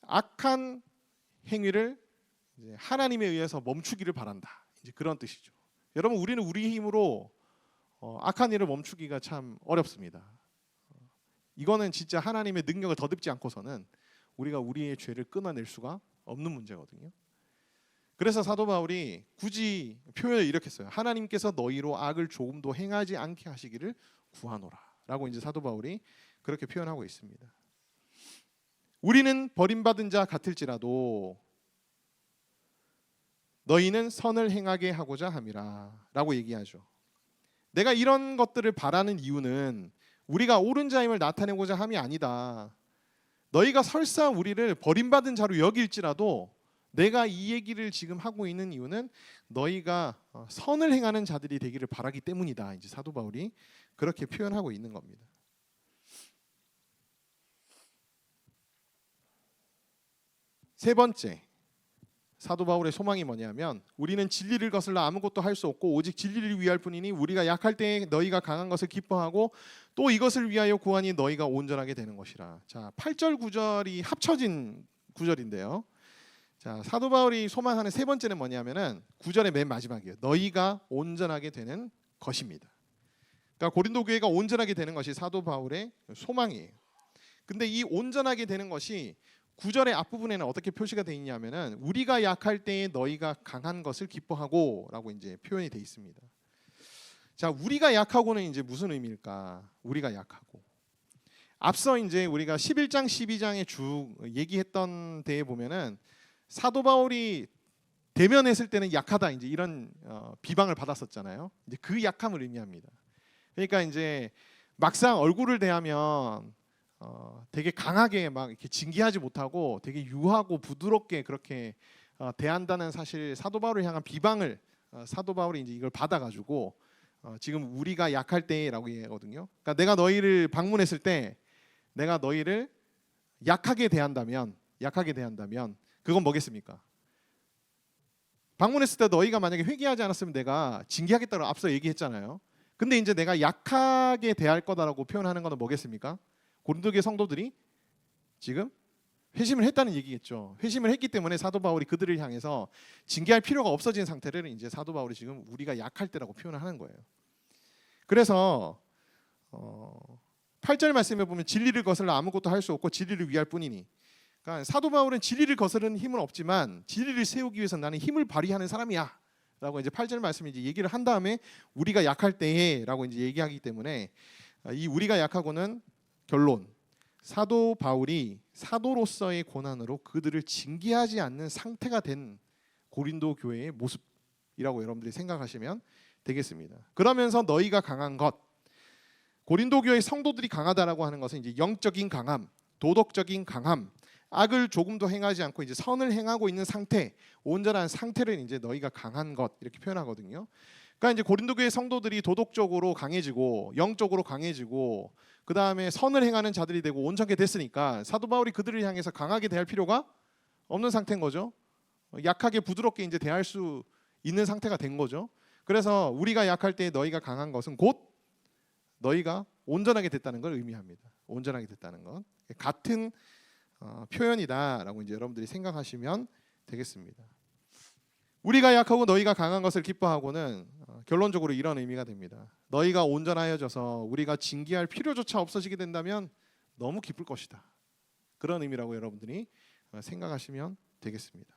악한 행위를 이제 하나님에 의해서 멈추기를 바란다. 이제 그런 뜻이죠. 여러분, 우리는 우리 힘으로 악한 일을 멈추기가 참 어렵습니다. 이거는 진짜 하나님의 능력을 더듬지 않고서는 우리가 우리의 죄를 끊어낼 수가 없는 문제거든요. 그래서 사도 바울이 굳이 표현을 이렇게 써요. 하나님께서 너희로 악을 조금도 행하지 않게 하시기를 구하노라 라고 이제 사도 바울이 그렇게 표현하고 있습니다. 우리는 버림받은 자 같을지라도 너희는 선을 행하게 하고자 함이라 라고 얘기하죠. 내가 이런 것들을 바라는 이유는 우리가 옳은 자임을 나타내고자 함이 아니다. 너희가 설사 우리를 버림받은 자로 여길지라도 내가 이 얘기를 지금 하고 있는 이유는 너희가 선을 행하는 자들이 되기를 바라기 때문이다. 이제 사도 바울이 그렇게 표현하고 있는 겁니다. 세 번째, 사도 바울의 소망이 뭐냐면 우리는 진리를 거슬러 아무것도 할 수 없고 오직 진리를 위할 뿐이니 우리가 약할 때에 너희가 강한 것을 기뻐하고 또 이것을 위하여 구하니 너희가 온전하게 되는 것이라. 자, 8절 9절이 합쳐진 구절인데요. 자, 사도 바울이 소망하는 세 번째는 뭐냐면은 9절의 맨 마지막이에요. 너희가 온전하게 되는 것입니다. 그러니까 고린도 교회가 온전하게 되는 것이 사도 바울의 소망이에요. 근데 이 온전하게 되는 것이 9절의 앞부분에는 어떻게 표시가 되어 있냐면은 우리가 약할 때에 너희가 강한 것을 기뻐하고라고 이제 표현이 되어 있습니다. 자, 우리가 약하고는 이제 무슨 의미일까? 우리가 약하고. 앞서 이제 우리가 11장 12장에 쭉 얘기했던 데에 보면은 사도 바울이 대면했을 때는 약하다 이제 이런 비방을 받았었잖아요. 이제 그 약함을 의미합니다. 그러니까 이제 막상 얼굴을 대하면 되게 강하게 막 이렇게 징계하지 못하고 되게 유하고 부드럽게 그렇게 대한다는 사실 사도 바울을 향한 비방을 사도 바울이 이제 이걸 받아가지고 지금 우리가 약할 때라고 얘기하거든요. 그러니까 내가 너희를 방문했을 때 내가 너희를 약하게 대한다면 그건 뭐겠습니까? 방문했을 때 너희가 만약에 회개하지 않았으면 내가 징계하겠다고 앞서 얘기했잖아요. 근데 이제 내가 약하게 대할 거다라고 표현하는 거는 뭐겠습니까? 고린도 교회 성도들이 지금 회심을 했다는 얘기겠죠. 회심을 했기 때문에 사도 바울이 그들을 향해서 징계할 필요가 없어진 상태를 이제 사도 바울이 지금 우리가 약할 때라고 표현을 하는 거예요. 그래서 8절 말씀에 보면 진리를 거슬러 아무것도 할 수 없고 진리를 위할 뿐이니. 그러니까 사도 바울은 진리를 거스르는 힘은 없지만 진리를 세우기 위해서 나는 힘을 발휘하는 사람이야. 라고 이제 8절 말씀에 이제 얘기를 한 다음에 우리가 약할 때에라고 이제 얘기하기 때문에 이 우리가 약하고는 결론. 사도 바울이 사도로서의 고난으로 그들을 징계하지 않는 상태가 된 고린도 교회의 모습이라고 여러분들이 생각하시면 되겠습니다. 그러면서 너희가 강한 것. 고린도 교회 성도들이 강하다라고 하는 것은 이제 영적인 강함, 도덕적인 강함, 악을 조금도 행하지 않고 이제 선을 행하고 있는 상태, 온전한 상태를 이제 너희가 강한 것 이렇게 표현하거든요. 그러니까 이제 고린도 교회 성도들이 도덕적으로 강해지고 영적으로 강해지고 그 다음에 선을 행하는 자들이 되고 온전하게 됐으니까 사도 바울이 그들을 향해서 강하게 대할 필요가 없는 상태인 거죠. 약하게 부드럽게 이제 대할 수 있는 상태가 된 거죠. 그래서 우리가 약할 때 너희가 강한 것은 곧 너희가 온전하게 됐다는 걸 의미합니다. 온전하게 됐다는 것 같은 표현이다라고 이제 여러분들이 생각하시면 되겠습니다. 우리가 약하고 너희가 강한 것을 기뻐하고는 결론적으로 이런 의미가 됩니다. 너희가 온전하여져서 우리가 징계할 필요조차 없어지게 된다면 너무 기쁠 것이다. 그런 의미라고 여러분들이 생각하시면 되겠습니다.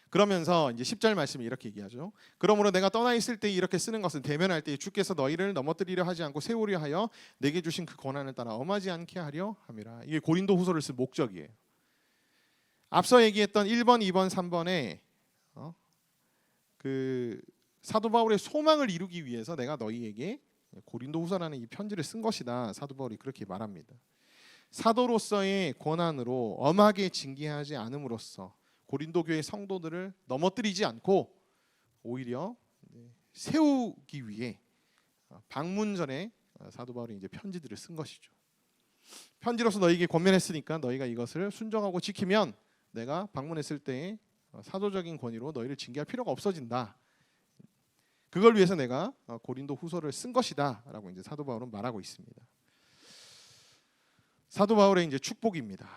그러면서 이제 10절 말씀이 이렇게 얘기하죠. 그러므로 내가 떠나 있을 때 이렇게 쓰는 것은 대면할 때 주께서 너희를 넘어뜨리려 하지 않고 세우려 하여 내게 주신 그 권한을 따라 엄하지 않게 하려 함이라. 이게 고린도 후서를 쓴 목적이에요. 앞서 얘기했던 1번, 2번, 3번에 그 사도 바울의 소망을 이루기 위해서 내가 너희에게 고린도 후서라는 이 편지를 쓴 것이다. 사도 바울이 그렇게 말합니다. 사도로서의 권한으로 엄하게 징계하지 않음으로써 고린도 교회 성도들을 넘어뜨리지 않고 오히려 세우기 위해 방문 전에 사도 바울이 이제 편지들을 쓴 것이죠. 편지로서 너희에게 권면했으니까 너희가 이것을 순종하고 지키면 내가 방문했을 때에 사도적인 권위로 너희를 징계할 필요가 없어진다. 그걸 위해서 내가 고린도 후서를 쓴 것이다라고 이제 사도 바울은 말하고 있습니다. 사도 바울의 이제 축복입니다.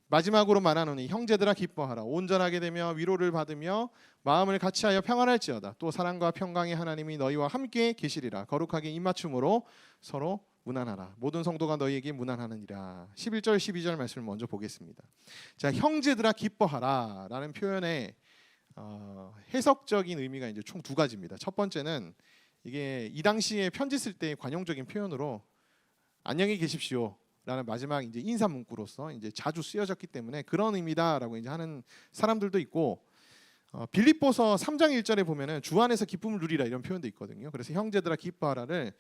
마지막으로 말하노니 형제들아 기뻐하라. 온전하게 되며 위로를 받으며 마음을 같이하여 평안할지어다. 또 사랑과 평강의 하나님이 너희와 함께 계시리라. 거룩하게 입맞춤으로 서로 문안하라. 모든 성도가 너희에게 문안하느니라. 11절 12절 말씀을 먼저 보겠습니다. 자, 형제들아 기뻐하라 라는 표현의 해석적인 의미가 이제 총 두 가지입니다. 첫 번째는 이게 이 당시에 편지 쓸 때 관용적인 표현으로 안녕히 계십시오 라는 마지막 이제 인사 문구로서 이제 자주 쓰여졌기 때문에 그런 의미다라고 이제 하는 사람들도 있고, 빌립보서 3장 1절에 보면은 주 안에서 기쁨을 누리라 이런 표현도 있거든요. 그래서 형제들아 기뻐하라를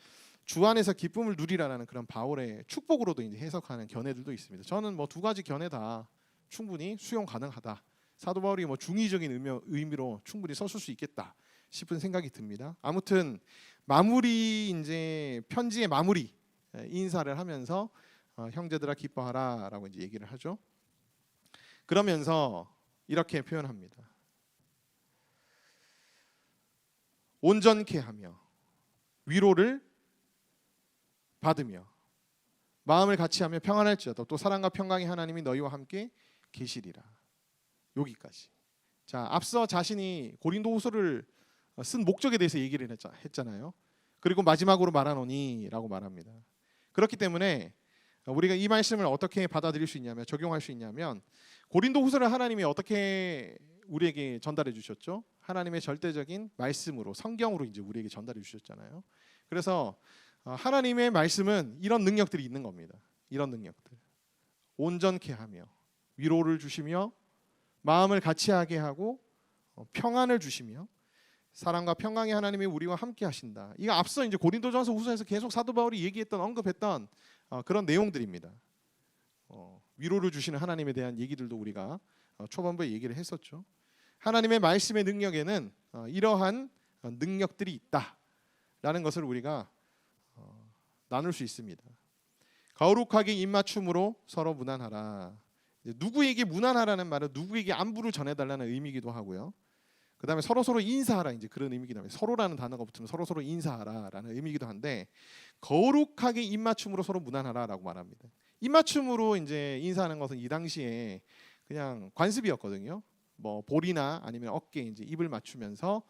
주 안에서 기쁨을 누리라라는 그런 바울의 축복으로도 이제 해석하는 견해들도 있습니다. 저는 뭐 두 가지 견해 다 충분히 수용 가능하다. 사도 바울이 뭐 중의적인 의미로 충분히 썼을 수 있겠다 싶은 생각이 듭니다. 아무튼 마무리 이제 편지의 마무리 인사를 하면서 형제들아 기뻐하라라고 이제 얘기를 하죠. 그러면서 이렇게 표현합니다. 온전케 하며 위로를 받으며 마음을 같이하며 평안할지어다. 또 사랑과 평강의 하나님이 너희와 함께 계시리라. 여기까지. 자, 앞서 자신이 고린도후서를 쓴 목적에 대해서 얘기를 했잖아요. 그리고 마지막으로 말하노니라고 말합니다. 그렇기 때문에 우리가 이 말씀을 어떻게 받아들일 수 있냐면, 적용할 수 있냐면, 고린도후서를 하나님이 어떻게 우리에게 전달해 주셨죠? 하나님의 절대적인 말씀으로, 성경으로 이제 우리에게 전달해 주셨잖아요. 그래서 하나님의 말씀은 이런 능력들이 있는 겁니다. 이런 능력들. 온전케 하며 위로를 주시며 마음을 같이하게 하고 평안을 주시며 사랑과 평강의 하나님이 우리와 함께 하신다. 이거 앞서 이제 고린도전서 후서에서 계속 사도 바울이 얘기했던, 언급했던 그런 내용들입니다. 위로를 주시는 하나님에 대한 얘기들도 우리가 초반부에 얘기를 했었죠. 하나님의 말씀의 능력에는 이러한 능력들이 있다라는 것을 우리가 나눌 수 있습니다. 거룩하게 입맞춤으로 서로 무난하라. 누구에게 무난하라는 말은 누구에게 안부를 전해달라는 의미이기도 하고요. 그 다음에 서로 인사하라, 이제 그런 의미이기도 합니다. 서로라는 단어가 붙으면 서로 인사하라라는 의미이기도 한데, 거룩하게 입맞춤으로 서로 무난하라라고 말합니다. 입맞춤으로 이제 인사하는 것은 이 당시에 그냥 관습이었거든요. 뭐 볼이나 아니면 어깨에 이제 입을 맞추면서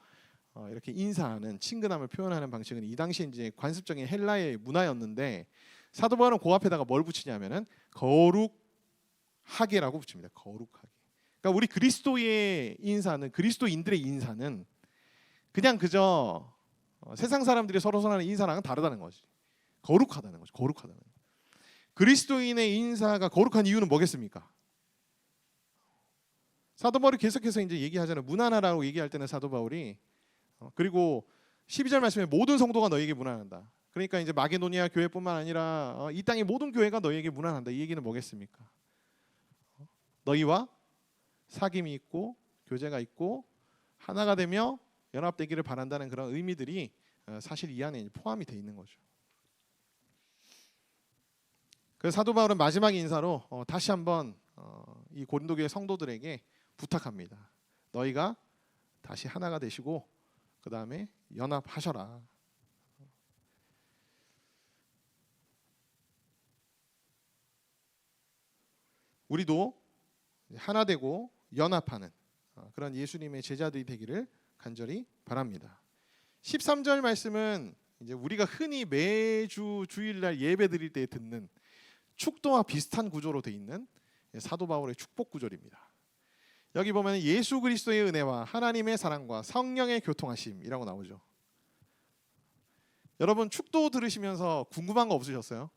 이렇게 인사하는, 친근함을 표현하는 방식은 이 당시에 이제 관습적인 헬라의 문화였는데, 사도 바울은 그 앞에다가 뭘 붙이냐면은 거룩하게라고 붙입니다. 거룩하게. 그러니까 우리 그리스도의 인사는, 그리스도인들의 인사는 그냥 그저 세상 사람들이 서로 하는 인사랑은 다르다는 거지. 거룩하다는 거죠. 거룩하다는 거. 그리스도인의 인사가 거룩한 이유는 뭐겠습니까? 사도 바울이 계속해서 이제 얘기하잖아요. 무난하라고 얘기할 때는 사도 바울이 그리고 12절 말씀에 모든 성도가 너에게 무난한다. 그러니까 이제 마게도니아 교회뿐만 아니라 이 땅의 모든 교회가 너에게 무난한다. 이 얘기는 뭐겠습니까? 너희와 사귐이 있고 교제가 있고 하나가 되며 연합되기를 바란다는 그런 의미들이 사실 이 안에 포함이 되어 있는 거죠. 그래서 사도 바울은 마지막 인사로 다시 한번 이 고린도 교회 성도들에게 부탁합니다. 너희가 다시 하나가 되시고 그 다음에 연합하셔라. 우리도 하나 되고 연합하는 그런 예수님의 제자들이 되기를 간절히 바랍니다. 13절 말씀은 이제 우리가 흔히 매주 주일날 예배 드릴 때 듣는 축도와 비슷한 구조로 되어 있는 사도 바울의 축복 구절입니다. 여기 보면 예수 그리스도의 은혜와 하나님의 사랑과 성령의 교통하심이라고 나오죠. 여러분 축도 들으시면서 궁금한 거 없으셨어요?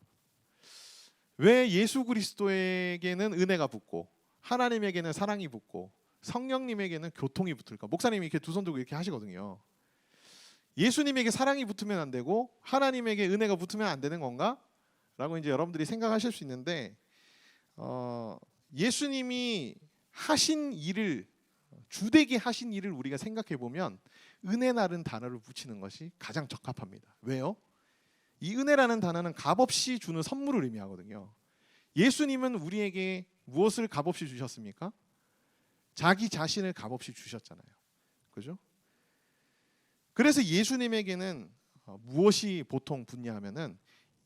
왜 예수 그리스도에게는 은혜가 붙고 하나님에게는 사랑이 붙고 성령님에게는 교통이 붙을까? 목사님이 이렇게 두 손 들고 이렇게 하시거든요. 예수님에게 사랑이 붙으면 안 되고 하나님에게 은혜가 붙으면 안 되는 건가? 라고 이제 여러분들이 생각하실 수 있는데 예수님이 하신 일을, 주되게 하신 일을 우리가 생각해 보면 은혜라는 단어를 붙이는 것이 가장 적합합니다. 왜요? 이 은혜라는 단어는 값없이 주는 선물을 의미하거든요. 예수님은 우리에게 무엇을 값없이 주셨습니까? 자기 자신을 값없이 주셨잖아요. 그죠? 그래서 예수님에게는 무엇이 보통 붙냐 하면은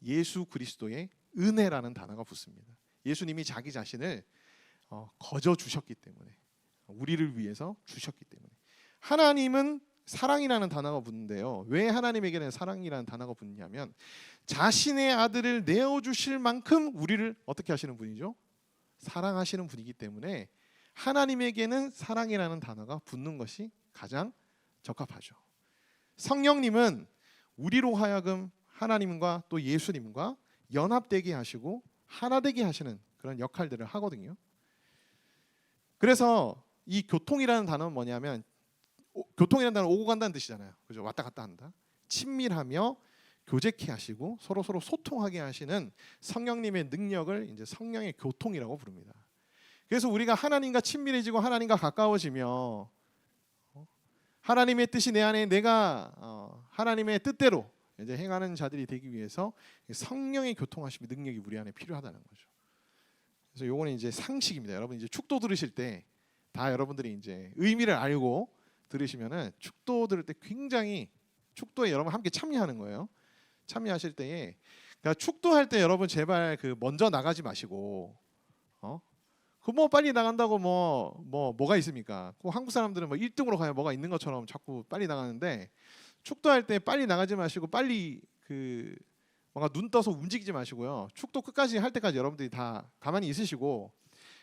예수 그리스도의 은혜라는 단어가 붙습니다. 예수님이 자기 자신을 거저 주셨기 때문에, 우리를 위해서 주셨기 때문에. 하나님은 사랑이라는 단어가 붙는데요. 왜 하나님에게는 사랑이라는 단어가 붙냐면 자신의 아들을 내어주실 만큼 우리를 어떻게 하시는 분이죠? 사랑하시는 분이기 때문에 하나님에게는 사랑이라는 단어가 붙는 것이 가장 적합하죠. 성령님은 우리로 하여금 하나님과 또 예수님과 연합되게 하시고 하나 되게 하시는 그런 역할들을 하거든요. 그래서 이 교통이라는 단어는 뭐냐면, 교통이라는 단어는 오고 간다는 뜻이잖아요. 그죠? 왔다 갔다 한다. 친밀하며 교제케 하시고 서로 소통하게 하시는 성령님의 능력을 이제 성령의 교통이라고 부릅니다. 그래서 우리가 하나님과 친밀해지고 하나님과 가까워지며 하나님의 뜻이 내 안에 내가 하나님의 뜻대로 이제 행하는 자들이 되기 위해서 성령의 교통하심의 능력이 우리 안에 필요하다는 거죠. 그래서 요거는 이제 상식입니다. 여러분 이제 축도 들으실 때 다 여러분들이 이제 의미를 알고 들으시면은 축도 들을 때 굉장히 축도에 여러분 함께 참여하는 거예요. 참여하실 때에 그러니까 축도할 때 여러분 제발 그 먼저 나가지 마시고 그 뭐 빨리 나간다고 뭐가 있습니까? 그 한국 사람들은 뭐 1등으로 가야 뭐가 있는 것처럼 자꾸 빨리 나가는데 축도할 때 빨리 나가지 마시고 빨리 그 뭔가 눈 떠서 움직이지 마시고요. 축도 끝까지 할 때까지 여러분들이 다 가만히 있으시고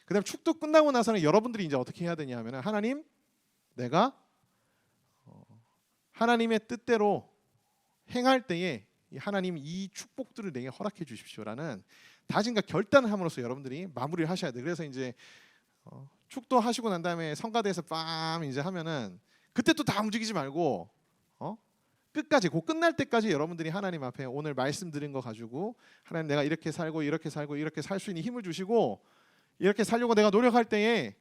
그다음 축도 끝나고 나서는 여러분들이 이제 어떻게 해야 되냐 하면은 하나님 내가 하나님의 뜻대로 행할 때에 하나님 이 축복들을 내게 허락해 주십시오라는 다짐과 결단을 함으로써 여러분들이 마무리를 하셔야 돼요. 그래서 이제 축도하시고 난 다음에 성가대에서 빰 이제 하면은 그때 또 다 움직이지 말고 끝까지 그 끝날 때까지 여러분들이 하나님 앞에 오늘 말씀 드린 거 가지고 하나님 내가 이렇게 살고 이렇게 살고 이렇게 살 수 있는 힘을 주시고 이렇게 살려고 내가 노력할 때에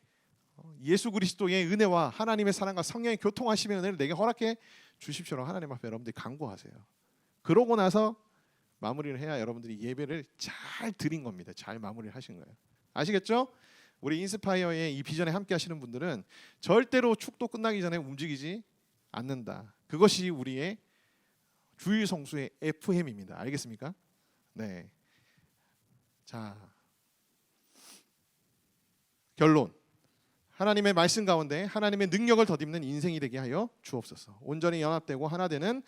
예수 그리스도의 은혜와 하나님의 사랑과 성령의 교통하심의 은혜를 내게 허락해 주십시오라고 하나님 앞에 여러분들이 간구하세요. 그러고 나서 마무리를 해야 여러분들이 예배를 잘 드린 겁니다. 잘 마무리를 하신 거예요. 아시겠죠? 우리 인스파이어의 이 비전에 함께 하시는 분들은 절대로 축도 끝나기 전에 움직이지 않는다. 그것이 우리의 주일 성수의 FM입니다. 알겠습니까? 네. 자, 결론. 하나님의 말씀 가운데 하나님의 능력을 덧입는 인생이 되게 하여 주옵소서. 온전히 연합되고 하나 되는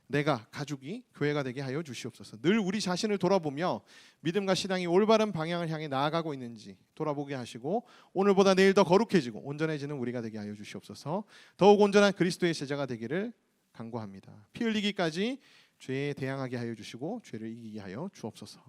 내가 가족이 교회가 되게 하여 주시옵소서. 늘 우리 자신을 돌아보며 믿음과 신앙이 올바른 방향을 향해 나아가고 있는지 돌아보게 하시고 오늘보다 내일 더 거룩해지고 온전해지는 우리가 되게 하여 주시옵소서. 더욱 온전한 그리스도의 제자가 되기를 간구합니다. 피 흘리기까지 죄에 대항하게 하여 주시고 죄를 이기게 하여 주옵소서.